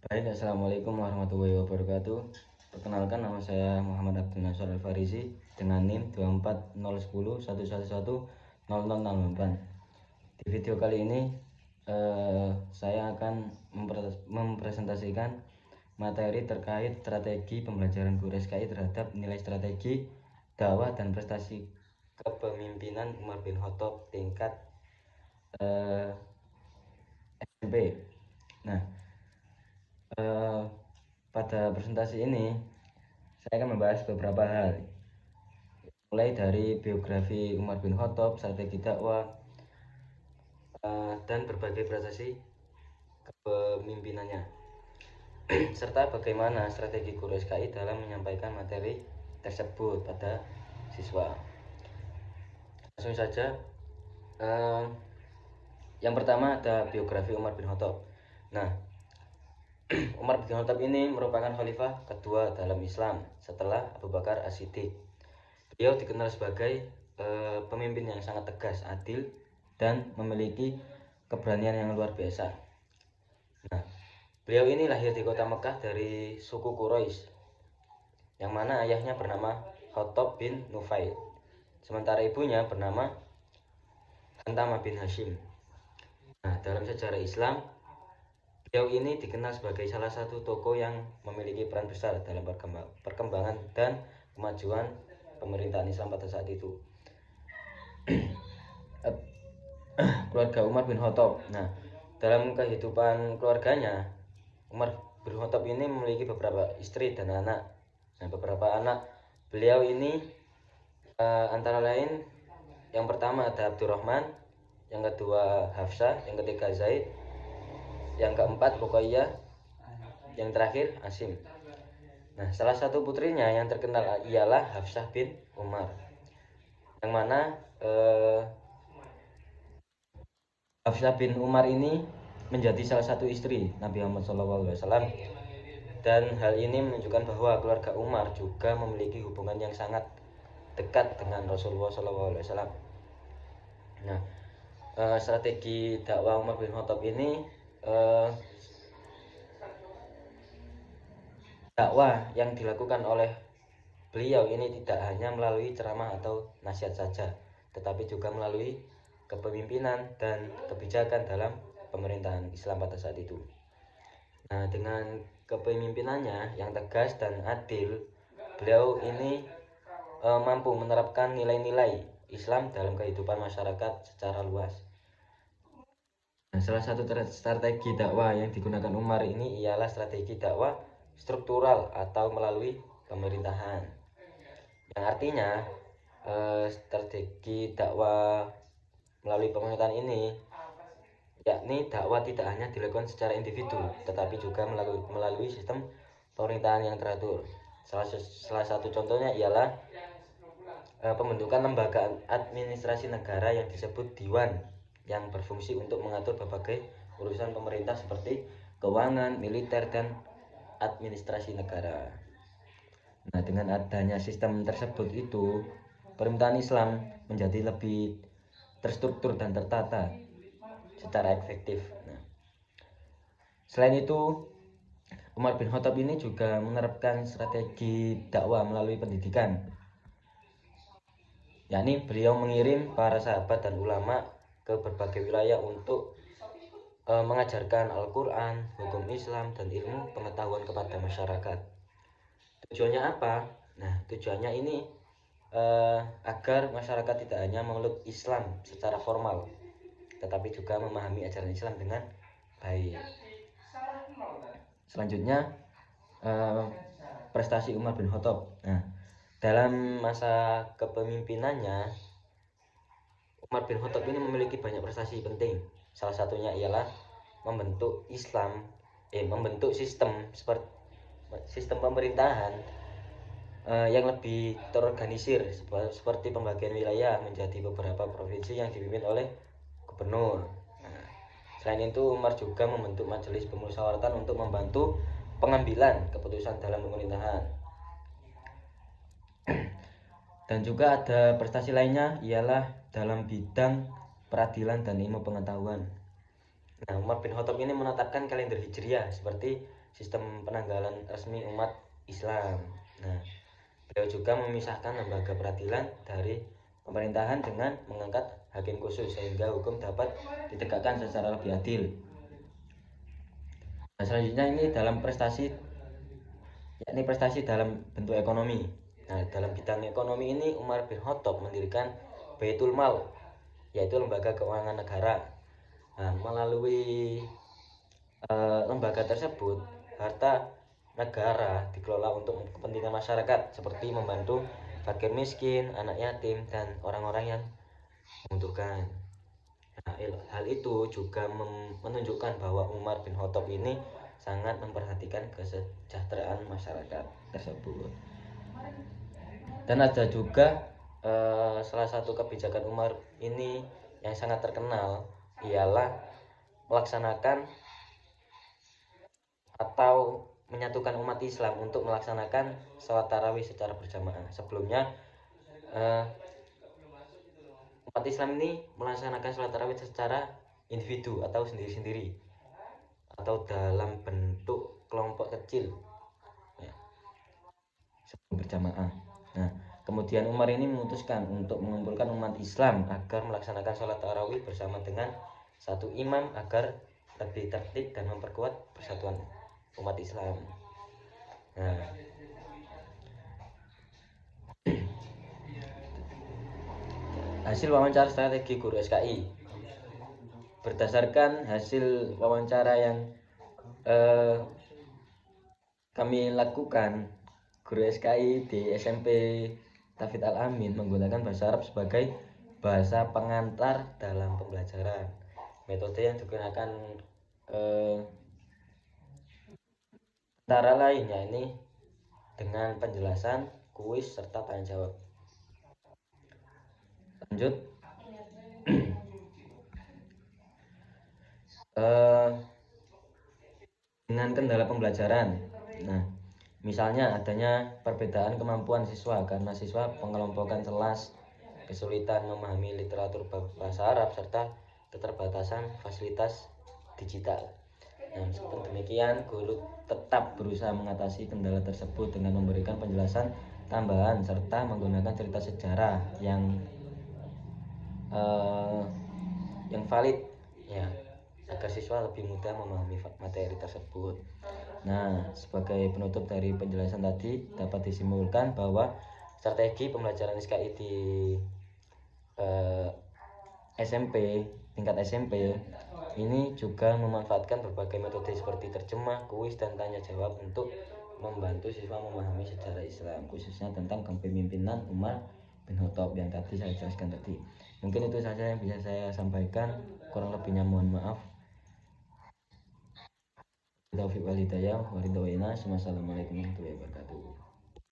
Baik, assalamualaikum warahmatullahi wabarakatuh. Perkenalkan, nama saya Muhammad Abdul Nasor Al-Farizi dengan NIM 2401011100008. Di video kali ini saya akan mempresentasikan materi terkait strategi pembelajaran guru SKI terhadap nilai strategi dakwah dan prestasi kepemimpinan Umar bin Khattab tingkat SMP. Nah, pada presentasi ini saya akan membahas beberapa hal, mulai dari biografi Umar bin Khattab, strategi dakwah, dan berbagai prestasi kepemimpinannya, serta bagaimana strategi guru SKI dalam menyampaikan materi tersebut pada siswa. Langsung saja, yang pertama ada biografi Umar bin Khattab. Nah, Umar bin Khattab ini merupakan khalifah kedua dalam Islam setelah Abu Bakar As-Siddiq. Beliau dikenal sebagai pemimpin yang sangat tegas, adil, dan memiliki keberanian yang luar biasa. Nah, beliau ini lahir di kota Mekah dari suku Quraisy, yang mana ayahnya bernama Khattab bin Nufail, sementara ibunya bernama Hantama bin Hashim. Nah, dalam sejarah Islam, beliau ini dikenal sebagai salah satu tokoh yang memiliki peran besar dalam perkembangan dan kemajuan pemerintahan Islam pada saat itu. Keluarga Umar bin Khattab. Nah, dalam kehidupan keluarganya, Umar bin Khattab ini memiliki beberapa istri dan anak. Nah, beberapa anak beliau ini antara lain, yang pertama ada Abdurrahman, yang kedua Hafsah, yang ketiga Zaid, yang keempat Ruqayyah, yang terakhir Asim. Nah, salah satu putrinya yang terkenal ialah Hafsah bin Umar, yang mana Hafsah bin Umar ini menjadi salah satu istri Nabi Muhammad SAW, dan hal ini menunjukkan bahwa keluarga Umar juga memiliki hubungan yang sangat dekat dengan Rasulullah SAW. Nah, strategi dakwah Umar bin Khattab ini, dakwah yang dilakukan oleh beliau ini tidak hanya melalui ceramah atau nasihat saja, tetapi juga melalui kepemimpinan dan kebijakan dalam pemerintahan Islam pada saat itu. Nah, dengan kepemimpinannya yang tegas dan adil, beliau ini mampu menerapkan nilai-nilai Islam dalam kehidupan masyarakat secara luas. Nah, salah satu strategi dakwah yang digunakan Umar ini ialah strategi dakwah struktural atau melalui pemerintahan, yang artinya strategi dakwah melalui pemerintahan ini yakni dakwah tidak hanya dilakukan secara individu, tetapi juga melalui sistem pemerintahan yang teratur. Salah satu contohnya ialah pembentukan lembaga administrasi negara yang disebut Diwan, yang berfungsi untuk mengatur berbagai urusan pemerintah seperti keuangan, militer, dan administrasi negara. Nah, dengan adanya sistem tersebut itu, pemerintahan Islam menjadi lebih terstruktur dan tertata secara efektif. Nah, selain itu, Umar bin Khattab ini juga menerapkan strategi dakwah melalui pendidikan, yakni beliau mengirim para sahabat dan ulama ke berbagai wilayah untuk mengajarkan Al-Quran, hukum Islam, dan ilmu pengetahuan kepada masyarakat. Tujuannya apa? Nah, tujuannya ini agar masyarakat tidak hanya memeluk Islam secara formal, tetapi juga memahami ajaran Islam dengan baik. Selanjutnya, prestasi Umar bin Khattab. Nah, dalam masa kepemimpinannya, Umar bin Khattab ini memiliki banyak prestasi penting. Salah satunya ialah membentuk sistem pemerintahan yang lebih terorganisir, seperti pembagian wilayah menjadi beberapa provinsi yang dipimpin oleh gubernur. Nah, selain itu, Umar juga membentuk majelis pemusyawaratan untuk membantu pengambilan keputusan dalam pemerintahan. Dan juga ada prestasi lainnya ialah dalam bidang peradilan dan ilmu pengetahuan. Nah, Umar bin Khattab ini menetapkan kalender Hijriah seperti sistem penanggalan resmi umat Islam. Nah, beliau juga memisahkan lembaga peradilan dari pemerintahan dengan mengangkat hakim khusus sehingga hukum dapat ditegakkan secara lebih adil. Nah, selanjutnya ini dalam prestasi, yakni prestasi dalam bentuk ekonomi. Nah, dalam bidang ekonomi ini Umar bin Khattab mendirikan Baitul Mal, yaitu lembaga keuangan negara. Nah, melalui lembaga tersebut, harta negara dikelola untuk kepentingan masyarakat seperti membantu fakir miskin, anak yatim, dan orang-orang yang membutuhkan. Nah, hal itu juga menunjukkan bahwa Umar bin Khattab ini sangat memperhatikan kesejahteraan masyarakat tersebut. Dan ada juga salah satu kebijakan Umar ini yang sangat terkenal ialah melaksanakan atau menyatukan umat Islam untuk melaksanakan sholat tarawih secara berjamaah. Sebelumnya umat Islam ini melaksanakan sholat tarawih secara individu atau sendiri-sendiri atau dalam bentuk kelompok kecil, ya, sebelum berjamaah. Nah, kemudian Umar ini memutuskan untuk mengumpulkan umat Islam agar melaksanakan sholat tarawih bersama dengan satu imam agar lebih tertib dan memperkuat persatuan umat Islam. Nah, hasil wawancara strategi guru SKI. Berdasarkan hasil wawancara yang kami lakukan, guru SKI di SMP Tafid Al-Amin menggunakan bahasa Arab sebagai bahasa pengantar dalam pembelajaran. Metode yang digunakan antara lainnya ini dengan penjelasan, kuis, serta tanya jawab. Lanjut. Dengan kendala pembelajaran. Nah, misalnya adanya perbedaan kemampuan siswa karena siswa pengelompokan kelas, kesulitan memahami literatur bahasa Arab, serta keterbatasan fasilitas digital. Nah, meskipun demikian, guru tetap berusaha mengatasi kendala tersebut dengan memberikan penjelasan tambahan serta menggunakan cerita sejarah yang valid, ya, agar siswa lebih mudah memahami materi tersebut. Nah, sebagai penutup dari penjelasan tadi, dapat disimpulkan bahwa strategi pembelajaran SKI di SMP, tingkat SMP ini juga memanfaatkan berbagai metode seperti terjemah, kuis, dan tanya jawab untuk membantu siswa memahami sejarah Islam, khususnya tentang kepemimpinan Umar bin Khattab yang tadi saya jelaskan tadi. Mungkin itu saja yang bisa saya sampaikan, kurang lebihnya mohon maaf. Taufiq wal hidayah, wassalamualaikum warahmatullahi wabarakatuh.